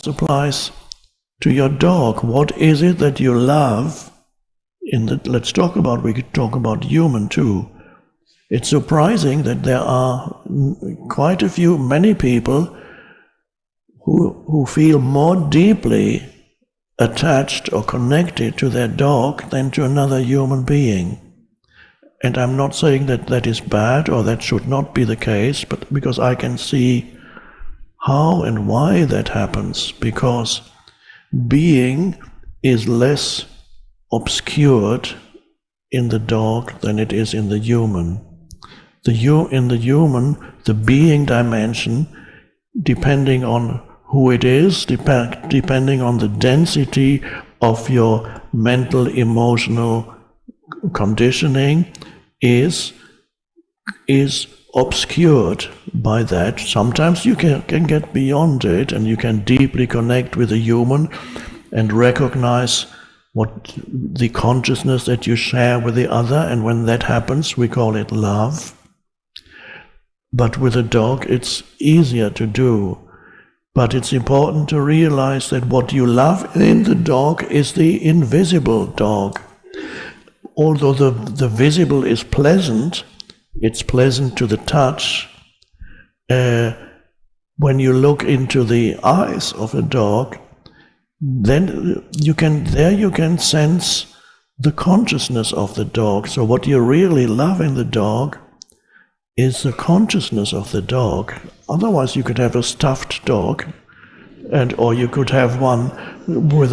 applies to your dog. What is it that you love? We could talk about human too. It's surprising that there are many people who feel more deeply attached or connected to their dog than to another human being. And I'm not saying that that is bad or that should not be the case, but because I can see how and why that happens, because being is less obscured in the dog than it is in the human. In the human, the being dimension, depending on who it is, depending on the density of your mental, emotional conditioning, is obscured by that. Sometimes you can get beyond it and you can deeply connect with a human and recognize what the consciousness that you share with the other, and when that happens we call it love. But with a dog it's easier to do. But it's important to realize that what you love in the dog is the invisible dog. Although the visible is pleasant, it's pleasant to the touch. When you look into the eyes of a dog, then you can sense the consciousness of the dog. So what you really love in the dog is the consciousness of the dog. Otherwise you could have a stuffed dog, or you could have one with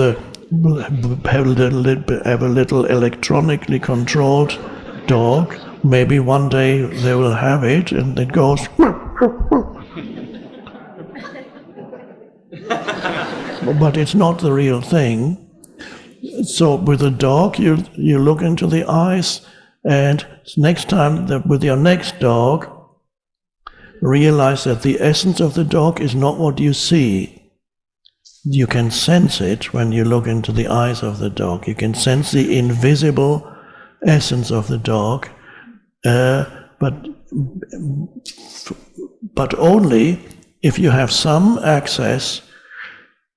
have a little electronically controlled dog. Maybe one day they will have it and it goes but it's not the real thing. So with a dog you look into the eyes, and next time with your next dog, realize that the essence of the dog is not what you see. You can sense it when you look into the eyes of the dog. You can sense the invisible essence of the dog, but only if you have some access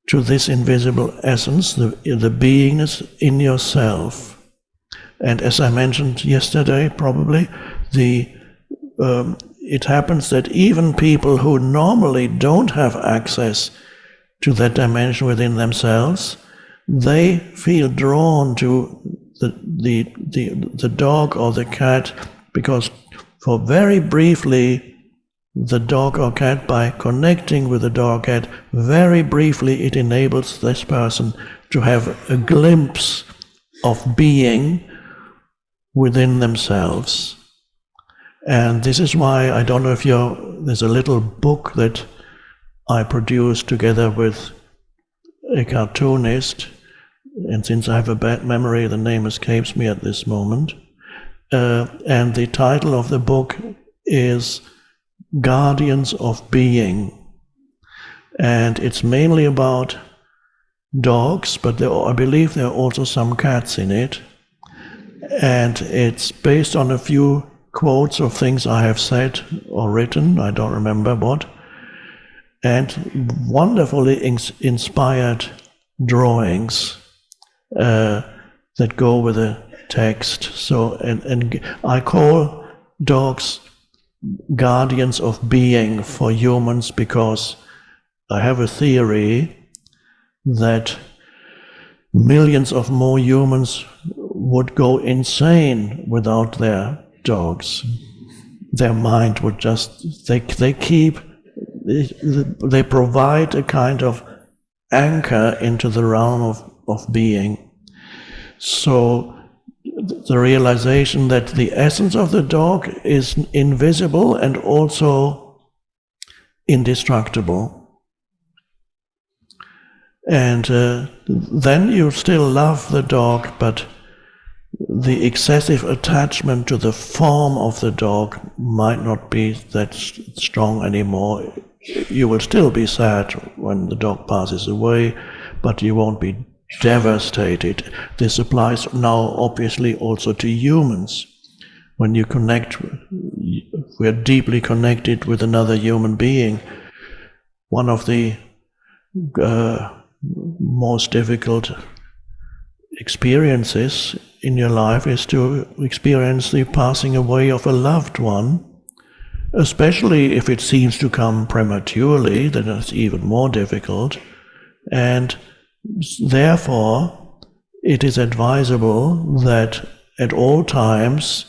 to this invisible essence, the beingness in yourself. And as I mentioned yesterday, probably, it happens that even people who normally don't have access to that dimension within themselves, they feel drawn to the dog or the cat, because for very briefly the dog or cat, by connecting with the dog or cat, very briefly it enables this person to have a glimpse of being within themselves. And this is why, I don't know if there's a little book that I produced together with a cartoonist, and since I have a bad memory, the name escapes me at this moment. And the title of the book is Guardians of Being. And it's mainly about dogs, but I believe there are also some cats in it. And it's based on a few quotes of things I have said or written, I don't remember what, and wonderfully inspired drawings that go with the text. So, and I call dogs guardians of being for humans, because I have a theory that millions of more humans would go insane without their dogs. Their mind would just, they provide a kind of anchor into the realm of being. So the realization that the essence of the dog is invisible and also indestructible. And then you still love the dog, but the excessive attachment to the form of the dog might not be that strong anymore. You will still be sad when the dog passes away, but you won't be devastated. This applies now obviously also to humans. When you connect, we're deeply connected with another human being. One of the most difficult experiences in your life is to experience the passing away of a loved one, especially if it seems to come prematurely, then it's even more difficult. And therefore, it is advisable that at all times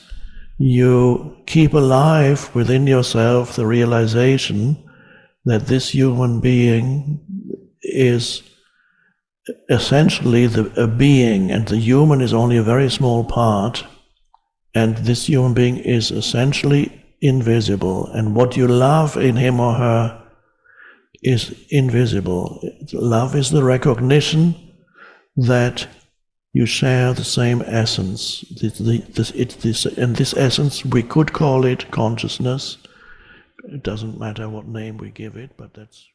you keep alive within yourself the realization that this human being is essentially a being, and the human is only a very small part, and this human being is essentially invisible, and what you love in him or her is invisible. Love is the recognition that you share the same essence. And this essence, we could call it consciousness. It doesn't matter what name we give it, but that's